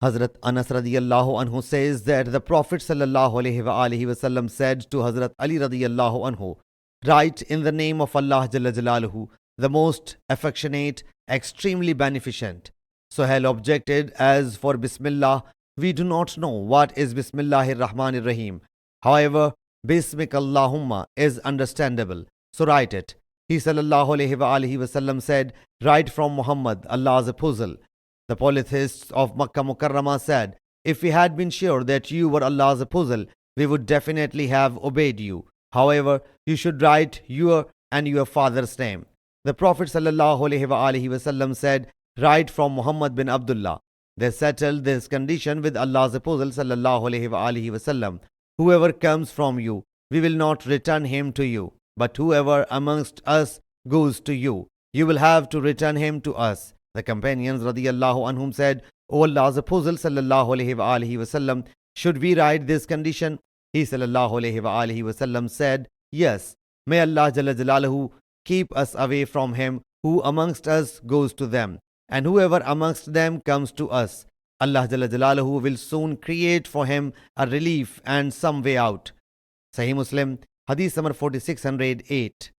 Hazrat Anas radiyallahu anhu says that the Prophet sallallahu alaihi wasallam said to Hazrat Ali radiyallahu anhu, write in the name of Allah Jalla Jalaluhu, the most affectionate, extremely beneficent. Suhail objected, as for Bismillah, we do not know what is Bismillahir Rahmanir Rahim. However, Bismik Allahumma is understandable, so write it. He sallallahu alaihi wasallam said, write from Muhammad, Allah's apostle. The polytheists of Makkah Mukarramah said, if we had been sure that you were Allah's apostle, we would definitely have obeyed you. However, you should write your and your father's name. The Prophet sallallahu alaihi wasallam said, write from Muhammad bin Abdullah. They settled this condition with Allah's apostle sallallahu alaihi wasallam. Whoever comes from you, we will not return him to you. But whoever amongst us goes to you, you will have to return him to us. The companions radiyallahu anhum said, O Allah's apostle sallallahu alaihi wasallam, should we write this condition? He sallallahu alaihi wasallam said, yes. May Allah Jalla Jalaluhu keep us away from him who amongst us goes to them, and whoever amongst them comes to us. Allah Jalla Jalaluhu will soon create for him a relief and some way out. Sahih Muslim Hadith number 4608.